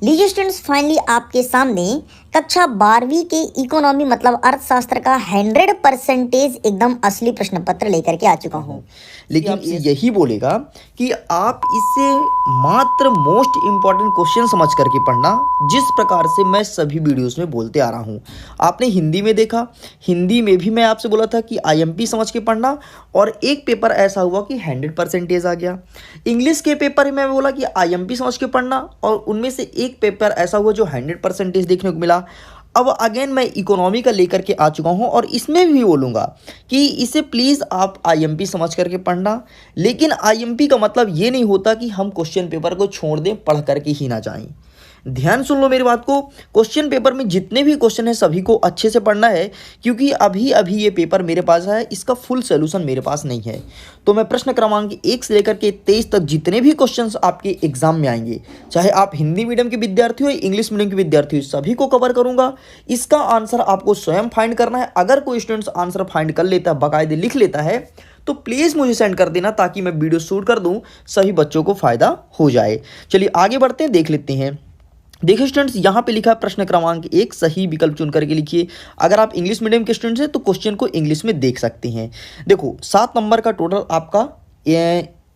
लीजिए students, finally आपके सामने कक्षा 12वीं के इकोनॉमी मतलब अर्थशास्त्र का 100% एकदम असली प्रश्न पत्र लेकर के आ चुका हूँ। लेकिन यही बोलेगा कि आप इससे मात्र मोस्ट इम्पॉर्टेंट क्वेश्चन समझ करके पढ़ना, जिस प्रकार से मैं सभी वीडियोस में बोलते आ रहा हूँ। आपने हिंदी में देखा, हिंदी में भी मैं आपसे बोला था कि आईएमपी समझ के पढ़ना, और एक पेपर ऐसा हुआ कि 100% आ गया। इंग्लिश के पेपर में बोला कि आईएमपी समझ के पढ़ना, और उनमें से एक पेपर ऐसा हुआ जो 100% देखने को मिला। अब अगेन मैं इकोनॉमी का लेकर के आ चुका हूं, और इसमें भी बोलूँगा कि इसे प्लीज़ आप आईएमपी समझ करके पढ़ना। लेकिन आईएमपी का मतलब ये नहीं होता कि हम क्वेश्चन पेपर को छोड़ दें, पढ़ करके ही ना जाएं। ध्यान सुन लो मेरी बात को। क्वेश्चन पेपर में जितने भी क्वेश्चन है सभी को अच्छे से पढ़ना है, क्योंकि अभी अभी ये पेपर मेरे पास है, इसका फुल सोल्यूशन मेरे पास नहीं है। तो मैं प्रश्न क्रमांक 1 से लेकर के 23 तक जितने भी क्वेश्चंस आपके एग्जाम में आएंगे, चाहे आप हिंदी मीडियम के विद्यार्थी हो या इंग्लिश मीडियम के विद्यार्थी हो, सभी को कवर करूंगा। इसका आंसर आपको स्वयं फाइंड करना है। अगर कोई स्टूडेंट्स आंसर फाइंड कर लेता है, बाकायदे लिख लेता है, तो प्लीज़ मुझे सेंड कर देना, ताकि मैं वीडियो शूट कर दूं, सभी बच्चों को फायदा हो जाए। चलिए आगे बढ़ते हैं, देख लेते हैं। देखिए स्टूडेंट्स, यहाँ पे लिखा है प्रश्न क्रमांक 1, सही विकल्प चुन करके लिखिए। अगर आप इंग्लिश मीडियम के स्टूडेंट्स हैं तो क्वेश्चन को इंग्लिश में देख सकते हैं। देखो 7 नंबर का टोटल आपका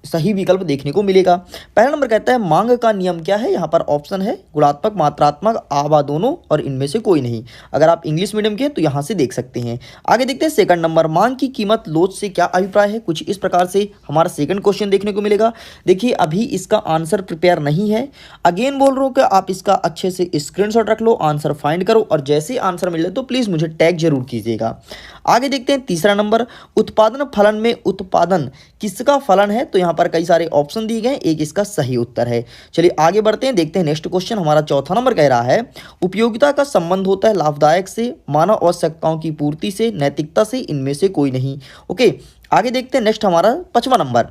सही विकल्प देखने को मिलेगा। पहला नंबर कहता है मांग का नियम क्या है। यहाँ पर ऑप्शन है गुणात्मक, मात्रात्मक, आवा दोनों और इनमें से कोई नहीं। अगर आप इंग्लिश मीडियम के तो यहाँ से देख सकते हैं। आगे देखते हैं सेकंड नंबर, मांग की कीमत लोच से क्या अभिप्राय है। कुछ इस प्रकार से हमारा सेकंड क्वेश्चन देखने को मिलेगा। देखिए अभी इसका आंसर प्रिपेयर नहीं है। अगेन बोल रहा हूँ कि आप इसका अच्छे से स्क्रीनशॉट रख लो, आंसर फाइंड करो, और जैसे आंसर मिले तो प्लीज़ मुझे टैग जरूर कीजिएगा। आगे देखते हैं तीसरा नंबर, उत्पादन फलन में उत्पादन किसका फलन है। तो यहाँ पर कई सारे ऑप्शन दिए गए, एक इसका सही उत्तर है। चलिए आगे बढ़ते हैं, देखते हैं नेक्स्ट क्वेश्चन। हमारा चौथा नंबर कह रहा है उपयोगिता का संबंध होता है लाभदायक से, मानव आवश्यकताओं की पूर्ति से, नैतिकता से, इनमें से कोई नहीं। ओके, आगे देखते हैं नेक्स्ट हमारा 5वां नंबर,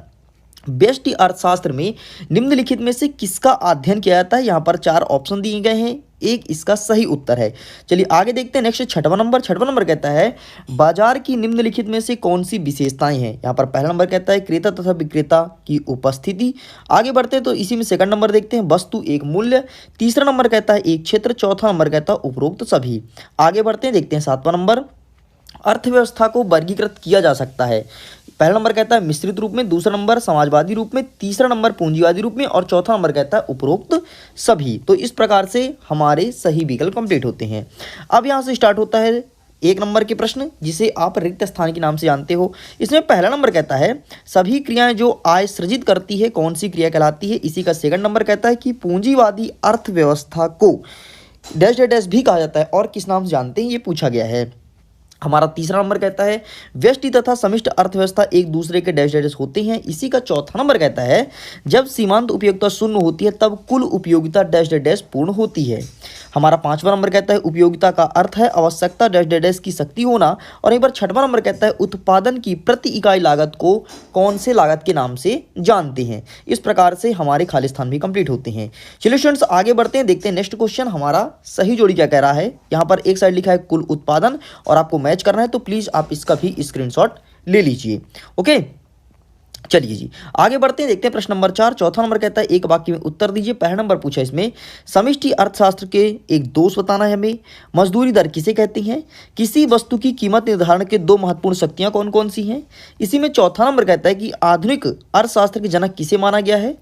व्यष्टि अर्थशास्त्र में निम्नलिखित में से किसका अध्ययन किया जाता है। यहाँ पर 4 ऑप्शन दिए गए हैं, एक इसका सही उत्तर है। चलिए आगे देखते हैं नेक्स्ट 6वां नंबर। 6वां नंबर कहता है बाजार की निम्नलिखित में से कौन सी विशेषताएं हैं। यहाँ पर पहला नंबर कहता है क्रेता तथा विक्रेता की उपस्थिति। आगे बढ़ते हैं तो इसी में सेकंड नंबर देखते हैं वस्तु एक मूल्य। तीसरा नंबर कहता है एक क्षेत्र। चौथा नंबर कहता है उपरोक्त सभी। आगे बढ़ते हैं, देखते हैं 7वां नंबर, अर्थव्यवस्था को वर्गीकृत किया जा सकता है। पहला नंबर कहता है मिश्रित रूप में, दूसरा नंबर समाजवादी रूप में, तीसरा नंबर पूंजीवादी रूप में, और चौथा नंबर कहता है उपरोक्त सभी। तो इस प्रकार से हमारे सही विकल्प कंप्लीट होते हैं। अब यहाँ से स्टार्ट होता है 1 नंबर के प्रश्न, जिसे आप रिक्त स्थान के नाम से जानते हो। इसमें पहला नंबर कहता है सभी क्रियाएं जो आय सृजित करती है कौन सी क्रिया कहलाती है। इसी का सेकंड नंबर कहता है कि पूंजीवादी अर्थव्यवस्था को डैश डैश डैश भी कहा जाता है, और किस नाम से जानते हैं, ये पूछा गया है। हमारा तीसरा नंबर कहता है व्यष्टि तथा समिष्ट अर्थव्यवस्था एक दूसरे के डैश डैश होते हैं। इसी का चौथा नंबर कहता है जब सीमांत उपयोगिता शून्य होती है तब कुल उपयोगिता डैश डैश डैश पूर्ण होती है। हमारा 5वां नंबर कहता है उपयोगिता का अर्थ है आवश्यकता डैश डैश डैश की शक्ति होना। और एक बार 6वां नंबर कहता है उत्पादन की प्रति इकाई लागत को कौन से लागत के नाम से जानते हैं। इस प्रकार से हमारे खाली स्थान भी कंप्लीट होते हैं। चलिए स्टूडेंट्स आगे बढ़ते हैं, देखते हैं नेक्स्ट क्वेश्चन हमारा सही जोड़ी क्या कह रहा है। यहाँ पर एक साइड लिखा है कुल उत्पादन, और आपको मैच करना है तो प्लीज आप इसका भी स्क्रीनशॉट ले लीजिए। ओके, चलिए जी आगे बढ़ते हैं, देखते हैं प्रश्न नंबर 4। चौथा नंबर कहता है एक वाक्य में उत्तर दीजिए। पहला नंबर पूछा इसमें समष्टि अर्थशास्त्र के एक दोष बताना है हमें। मजदूरी दर किसे कहती हैं। किसी वस्तु की कीमत निर्धारण के 2 महत्वपूर्ण शक्तियां कौन कौन सी हैं। इसी में चौथा नंबर कहता है कि आधुनिक अर्थशास्त्र के जनक किसे माना गया है।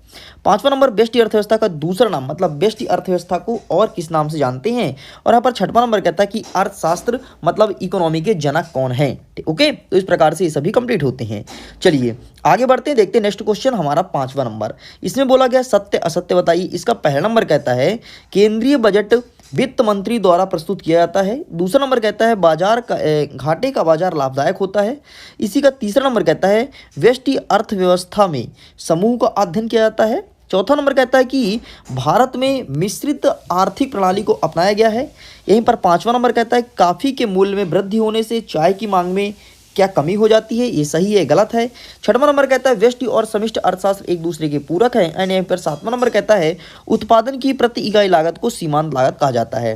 5वां नंबर व्यष्टि अर्थव्यवस्था का दूसरा नाम, मतलब व्यष्टि अर्थव्यवस्था को और किस नाम से जानते हैं। और यहाँ पर 6वां नंबर कहता है कि अर्थशास्त्र मतलब इकोनॉमी के जनक कौन है। ओके, तो इस प्रकार से ये सभी कंप्लीट होते हैं। चलिए आगे बढ़ते हैं, देखते हैं नेक्स्ट क्वेश्चन हमारा 5वां नंबर। इसमें बोला गया सत्य असत्य बताइए। इसका पहला नंबर कहता है केंद्रीय बजट वित्त मंत्री द्वारा प्रस्तुत किया जाता है। दूसरा नंबर कहता है बाजार का घाटे का बाजार लाभदायक होता है। इसी का तीसरा नंबर कहता है व्यष्टि अर्थव्यवस्था में समूह का अध्ययन किया जाता है। चौथा नंबर कहता है कि भारत में मिश्रित आर्थिक प्रणाली को अपनाया गया है। यहीं पर 5वां नंबर कहता है कॉफी के मूल्य में वृद्धि होने से चाय की मांग में क्या कमी हो जाती है। ये सही है गलत है। 6वां नंबर कहता है व्यष्टि और समिष्ट अर्थशास्त्र एक दूसरे के पूरक हैं। एंड यहाँ पर 7वां नंबर कहता है उत्पादन की प्रति इकाई लागत को सीमांत लागत कहा जाता है।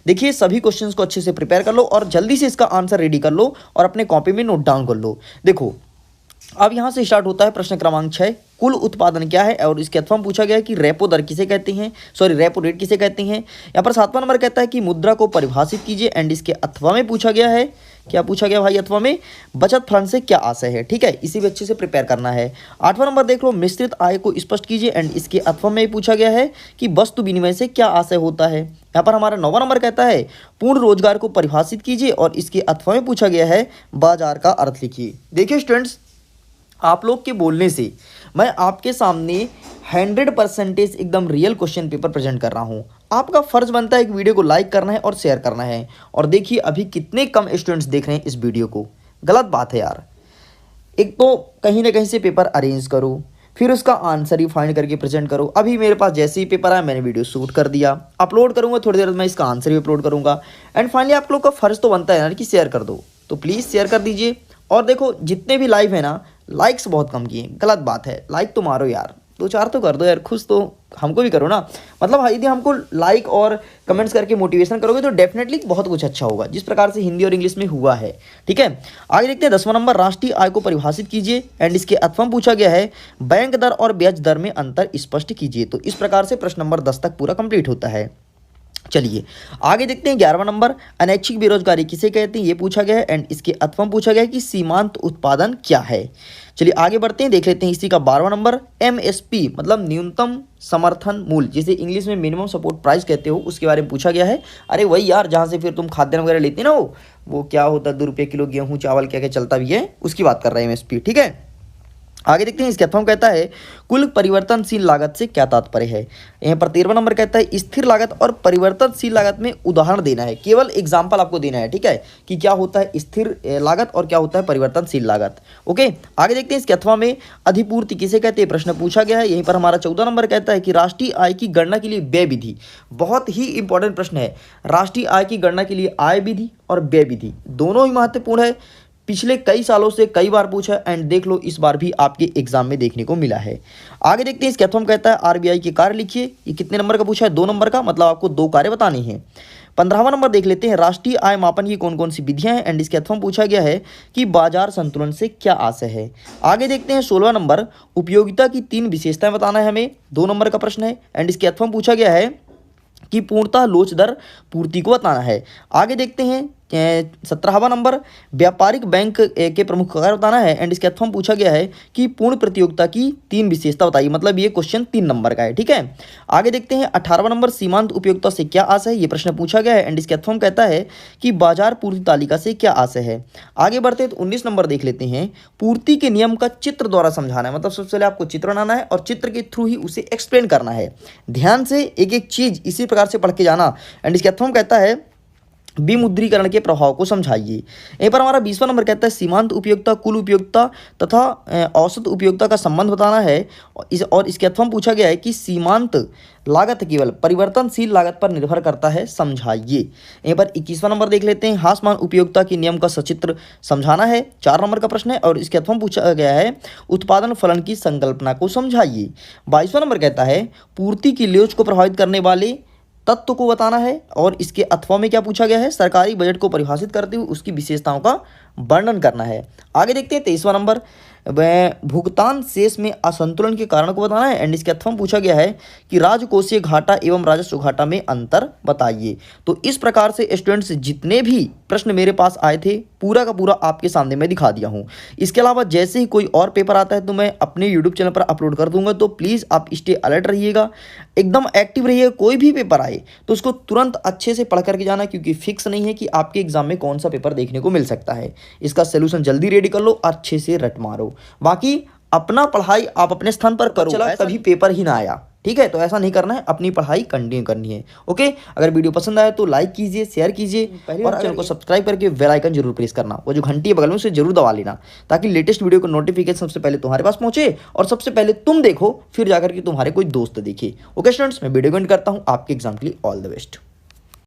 देखिए सभी क्वेश्चंस को अच्छे से प्रिपेयर कर लो और जल्दी से इसका आंसर रेडी कर लो और अपने कॉपी में नोट डाउन कर लो। देखो अब यहाँ से स्टार्ट होता है प्रश्न क्रमांक 6। कुल उत्पादन क्या है, और इसके अथवा में पूछा गया है कि रेपो दर किसे कहते हैं, सॉरी रेपो रेट किसे कहते हैं। यहाँ पर 7वां नंबर कहता है कि मुद्रा को परिभाषित कीजिए, एंड इसके अथवा में पूछा गया है, क्या पूछा गया भाई अथवा में, बचत फंड से क्या आशय है। ठीक है, इसी भी अच्छे से प्रिपेयर करना है। 8वां नंबर देख लो, मिश्रित आय को स्पष्ट कीजिए, एंड इसके अथवा में पूछा गया है कि वस्तु विनिमय से क्या आशय होता है। यहाँ पर हमारा 9वां नंबर कहता है पूर्ण रोजगार को परिभाषित कीजिए, और इसके अथवा में पूछा गया है बाजार का अर्थ लिखिए। देखिए स्टूडेंट्स, आप लोग के बोलने से मैं आपके सामने 100% एकदम रियल क्वेश्चन पेपर प्रेजेंट कर रहा हूँ। आपका फर्ज बनता है एक वीडियो को लाइक करना है और शेयर करना है। और देखिए अभी कितने कम स्टूडेंट्स देख रहे हैं इस वीडियो को, गलत बात है यार। एक तो कहीं ना कहीं से पेपर अरेंज करो, फिर उसका आंसर ही फाइंड करके प्रेजेंट करो। अभी मेरे पास जैसे ही पेपर आया मैंने वीडियो शूट कर दिया, अपलोड करूँगा, थोड़ी देर में इसका आंसर भी अपलोड करूँगा। एंड फाइनली आप लोग का फर्ज तो बनता है यार कि शेयर कर दो, तो प्लीज़ शेयर कर दीजिए। और देखो जितने भी लाइव है ना, लाइक्स बहुत कम किए, गलत बात है। लाइक तो मारो यार, 2-4 तो कर दो यार, खुश तो हमको भी करो ना। मतलब यदि हमको लाइक और कमेंट्स करके मोटिवेशन करोगे तो डेफिनेटली बहुत कुछ अच्छा होगा, जिस प्रकार से हिंदी और इंग्लिश में हुआ है। ठीक है, आगे देखते हैं 10वां नंबर, राष्ट्रीय आय को परिभाषित कीजिए, एंड इसके अथवा में पूछा गया है बैंक दर और ब्याज दर में अंतर स्पष्ट कीजिए। तो इस प्रकार से प्रश्न नंबर 10 तक पूरा कंप्लीट होता है। चलिए आगे देखते हैं 11वां नंबर, अनैच्छिक बेरोजगारी किसे कहते हैं, ये पूछा गया है, एंड इसके अथवा में पूछा गया है कि सीमांत उत्पादन क्या है। चलिए आगे बढ़ते हैं, देख लेते हैं इसी का 12वां नंबर, एमएसपी मतलब न्यूनतम समर्थन मूल्य, जिसे इंग्लिश में मिनिमम सपोर्ट प्राइस कहते हो, उसके बारे में पूछा गया है। अरे वही यार जहाँ से फिर तुम खाद्यान्न वगैरह लेते ना, वो क्या होता है, 2 रुपये किलो गेहूँ चावल क्या क्या चलता भी है, उसकी बात कर रहे हैं एमएसपी। ठीक है, आगे देखते हैं इसके अथवा में कहता है कुल परिवर्तनशील लागत से क्या तात्पर्य है। यहाँ पर 13वां नंबर कहता है स्थिर लागत और परिवर्तनशील लागत में उदाहरण देना है, केवल एग्जाम्पल आपको देना है। ठीक है, कि क्या होता है स्थिर लागत और क्या होता है परिवर्तनशील लागत। ओके, आगे देखते हैं इसके अथवा में अधिपूर्ति किसे कहते हैं, प्रश्न पूछा गया है। यहीं पर हमारा 14 नंबर कहता है कि राष्ट्रीय आय की गणना के लिए व्यय विधि, बहुत ही इंपॉर्टेंट प्रश्न है। राष्ट्रीय आय की गणना के लिए आय विधि और व्यय विधि दोनों ही महत्वपूर्ण है, पिछले कई सालों से कई बार पूछा, एंड देख लो इस बार भी आपके एग्जाम में देखने को मिला है। आगे देखते हैं इसके अथवा में कहता है आरबीआई के कार्य लिखिए। ये कितने नंबर का पूछा है, 2 नंबर का, मतलब आपको 2 कार्य बताने हैं। 15वां नंबर देख लेते हैं, राष्ट्रीय आय मापन की कौन कौन सी विधियां हैं, एंड इसके अथवा में पूछा गया है कि बाजार संतुलन से क्या आशय है। आगे देखते हैं 16वां नंबर, उपयोगिता की 3 विशेषताएं बताना है हमें, 2 नंबर का प्रश्न है, एंड इसके अथवा में पूछा गया है कि पूर्णतः लोच दर पूर्ति को बताना है। आगे देखते हैं 17वां नंबर, व्यापारिक बैंक के प्रमुख कार्य बताना है, एंड इसके अथवा में पूछा गया है कि पूर्ण प्रतियोगिता की 3 विशेषता बताइए, मतलब ये क्वेश्चन 3 नंबर का है। ठीक है, आगे देखते हैं 18वां नंबर, सीमांत उपयोगिता से क्या आशय है, ये प्रश्न पूछा गया है, एंड इसके अथवा में कहता है कि बाजार पूर्ति तालिका से क्या आशय है। आगे बढ़ते हैं तो 19 नंबर देख लेते हैं, पूर्ति के नियम का चित्र द्वारा समझाना है, मतलब सबसे पहले आपको चित्र बनाना है और चित्र के थ्रू ही उसे एक्सप्लेन करना है। ध्यान से एक एक चीज इसी प्रकार से पढ़ के जाना, एंड इसके अथवा में कहता है विमुद्रीकरण के प्रभाव को समझाइए। यहीं पर हमारा 20वां नंबर कहता है सीमांत उपयोगिता, कुल उपयोगिता तथा औसत उपयोगिता का संबंध बताना है, और इसके अथवा में पूछा गया है कि सीमांत लागत केवल परिवर्तनशील लागत पर निर्भर करता है, समझाइए। यहीं पर 21वां नंबर देख लेते हैं, हासमान उपयोगिता के नियम का सचित्र समझाना है, 4 नंबर का प्रश्न है, और इसके अथवा में पूछा गया है उत्पादन फलन की संकल्पना को समझाइए। 22वां नंबर कहता है पूर्ति की लोच को प्रभावित करने वाले तत्व को बताना है, और इसके अथवा में क्या पूछा गया है, सरकारी बजट को परिभाषित करते हुए उसकी विशेषताओं का वर्णन करना है। आगे देखते हैं 23वां नंबर, भुगतान शेष में असंतुलन के कारण को बताना है, एंड इसके अथवा में पूछा गया है कि राजकोषीय घाटा एवं राजस्व घाटा में अंतर बताइए। तो इस प्रकार से स्टूडेंट्स जितने भी प्रश्न मेरे पास आए थे पूरा का पूरा आपके सामने मैं दिखा दिया हूँ। इसके अलावा जैसे ही कोई और पेपर आता है तो मैं अपने यूट्यूब चैनल पर अपलोड कर दूंगा, तो प्लीज़ आप स्टे अलर्ट रहिएगा, एकदम एक्टिव रहिएगा। कोई भी पेपर आए तो उसको तुरंत अच्छे से पढ़ करके जाना, क्योंकि फिक्स नहीं है कि आपके एग्जाम में कौन सा पेपर देखने को मिल सकता है। इसका सोल्यूशन जल्दी रेडी कर लो, अच्छे से रट मारो। बाकी अपना पढ़ाई आप अपने स्थान पर करो, चला कभी पेपर ही ना आया, ठीक है, तो ऐसा नहीं करना है, अपनी पढ़ाई कंटिन्यू करनी है। ओके, अगर वीडियो पसंद आए तो लाइक कीजिए, शेयर कीजिए, और चैनल को सब्सक्राइब करके बेल आइकन जरूर प्रेस करना, वो जो घंटी है बगल में उसे जरूर दबा लेना, ताकि लेटेस्ट वीडियो का नोटिफिकेशन सबसे पहले तुम्हारे पास पहुंचे और सबसे पहले तुम देखो, फिर जाकर के तुम्हारे कोई दोस्त देखे। ओके स्टूडेंट्स, मैं वीडियो एंड करता हूं, आपके एग्जाम के लिए ऑल द बेस्ट।